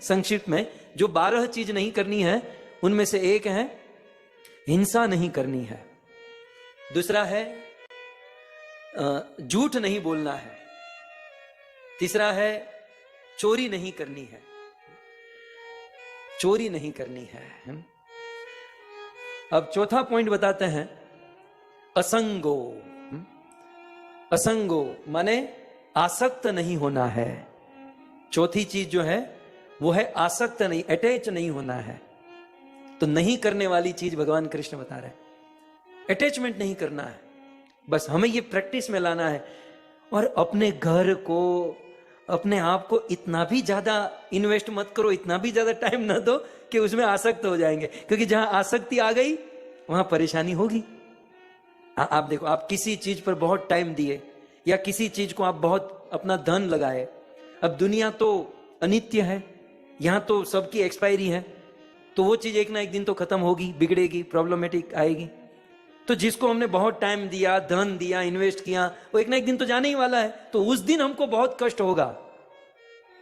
संक्षिप्त में जो 12 चीज नहीं करनी है उनमें से एक है हिंसा नहीं करनी है, दूसरा है झूठ नहीं बोलना है, तीसरा है चोरी नहीं करनी है, चोरी नहीं करनी है। अब चौथा पॉइंट बताते हैं असंगो। असंगो माने आसक्त नहीं होना है। चौथी चीज जो है वो है आसक्त नहीं, अटैच नहीं होना है। तो नहीं करने वाली चीज भगवान कृष्ण बता रहे हैं, अटैचमेंट नहीं करना है। बस हमें ये प्रैक्टिस में लाना है। और अपने घर को, अपने आप को इतना भी ज्यादा इन्वेस्ट मत करो, इतना भी ज्यादा टाइम ना दो कि उसमें आसक्त हो जाएंगे, क्योंकि जहां आसक्ति आ गई वहां परेशानी होगी। आप देखो, आप किसी चीज पर बहुत टाइम दिए या किसी चीज को आप बहुत अपना धन लगाए। अब दुनिया तो अनित्य है, यहां तो सबकी एक्सपायरी है, तो वो चीज एक ना एक दिन तो खत्म होगी, बिगड़ेगी, प्रॉब्लमेटिक आएगी। तो जिसको हमने बहुत टाइम दिया, धन दिया, इन्वेस्ट किया, वो एक ना एक दिन तो जाने ही वाला है। तो उस दिन हमको बहुत कष्ट होगा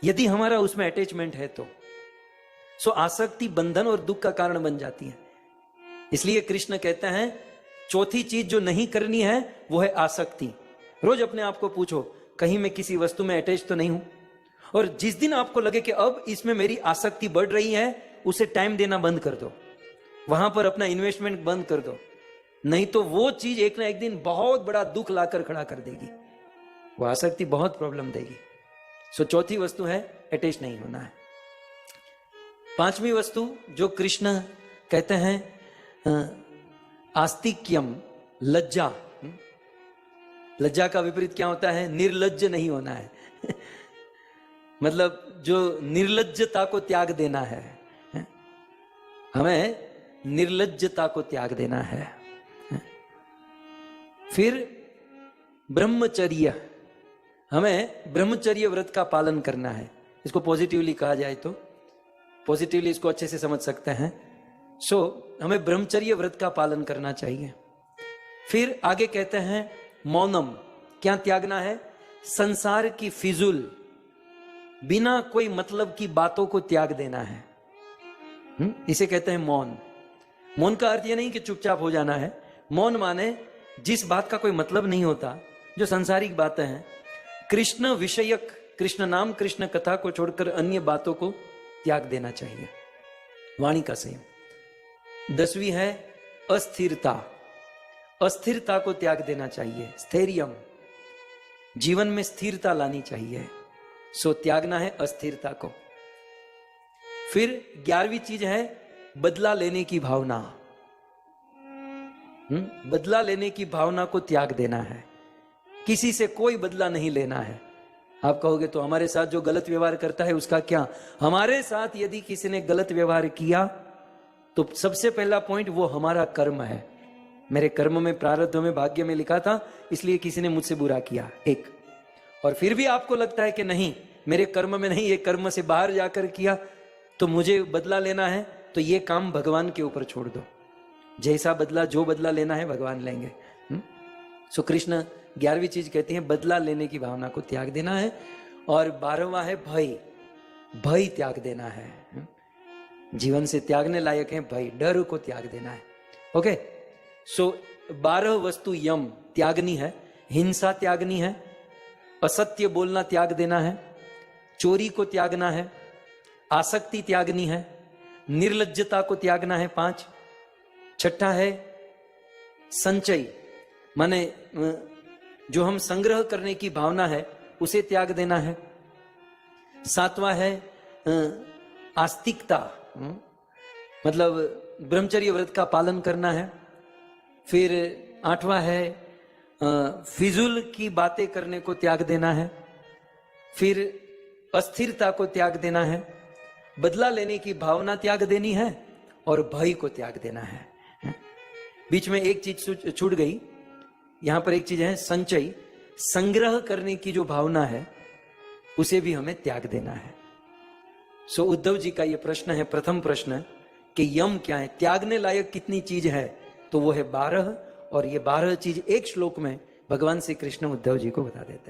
यदि हमारा उसमें अटैचमेंट है तो। सो आसक्ति बंधन और दुख का कारण बन जाती है। इसलिए कृष्ण कहते हैं चौथी चीज जो नहीं करनी है वो है आसक्ति। रोज अपने आप को पूछो, कहीं मैं किसी वस्तु में अटैच तो नहीं हूं। और जिस दिन आपको लगे कि अब इसमें मेरी आसक्ति बढ़ रही है, उसे टाइम देना बंद कर दो, वहां पर अपना इन्वेस्टमेंट बंद कर दो। नहीं तो वो चीज एक ना एक दिन बहुत बड़ा दुख लाकर खड़ा कर देगी, वो आसक्ति बहुत प्रॉब्लम देगी। सो चौथी वस्तु है अटैच नहीं होना है। पांचवी वस्तु जो कृष्ण कहते हैं आस्तिक्यम, लज्जा। लज्जा का विपरीत क्या होता है? निर्लज्ज नहीं होना है। मतलब जो निर्लज्जता को त्याग देना है, हमें निर्लज्जता को त्याग देना है। फिर ब्रह्मचर्य, हमें ब्रह्मचर्य व्रत का पालन करना है। इसको पॉजिटिवली कहा जाए तो पॉजिटिवली इसको अच्छे से समझ सकते हैं। सो हमें ब्रह्मचर्य व्रत का पालन करना चाहिए। फिर आगे कहते हैं मौनम, क्या त्यागना है? संसार की फिजूल, बिना कोई मतलब की बातों को त्याग देना है। इसे कहते हैं मौन। मौन का अर्थ यह नहीं कि चुपचाप हो जाना है। मौन माने जिस बात का कोई मतलब नहीं होता, जो सांसारिक बातें हैं, कृष्ण विषयक, कृष्ण नाम, कृष्ण कथा को छोड़कर अन्य बातों को त्याग देना चाहिए। वाणी का संयम। 10वीं है अस्थिरता। अस्थिरता को त्याग देना चाहिए। स्थैर्यम, जीवन में स्थिरता लानी चाहिए। सो त्यागना है अस्थिरता को। फिर 11वीं चीज है बदला लेने की भावना। बदला लेने की भावना को त्याग देना है। किसी से कोई बदला नहीं लेना है। आप कहोगे तो हमारे साथ जो गलत व्यवहार करता है उसका क्या? हमारे साथ यदि किसी ने गलत व्यवहार किया तो सबसे पहला पॉइंट वो हमारा कर्म है। मेरे कर्म में, प्रारब्ध में, भाग्य में लिखा था, इसलिए किसी ने मुझसे बुरा किया, एक। और फिर भी आपको लगता है कि नहीं, मेरे कर्म में नहीं, ये कर्म से बाहर जाकर किया, तो मुझे बदला लेना है, तो ये काम भगवान के ऊपर छोड़ दो। जैसा बदला, जो बदला लेना है भगवान लेंगे। सो कृष्ण 11वीं चीज कहते हैं बदला लेने की भावना को त्याग देना है। और 12वां है भय। भय त्याग देना है। जीवन से त्यागने लायक है भय, डर को त्याग देना है। ओके, सो 12 वस्तु यम त्यागनी है। हिंसा त्यागनी है, असत्य बोलना त्याग देना है, चोरी को त्यागना है, आसक्ति त्यागनी है, निर्लज्जता को त्यागना है 5। छठा है संचय, माने जो हम संग्रह करने की भावना है उसे त्याग देना है। 7वां है आस्तिकता, मतलब ब्रह्मचर्य व्रत का पालन करना है। फिर 8वां है फिजूल की बातें करने को त्याग देना है। फिर अस्थिरता को त्याग देना है, बदला लेने की भावना त्याग देनी है, और भय को त्याग देना है। बीच में एक चीज छूट गई, यहां पर एक चीज है संचय, संग्रह करने की जो भावना है उसे भी हमें त्याग देना है। सो उद्धव जी का यह प्रश्न है, प्रथम प्रश्न, कि यम क्या है, त्यागने लायक कितनी चीज है? तो वो है 12। और ये 12 चीज एक श्लोक में भगवान श्री कृष्ण उद्धव जी को बता देते हैं।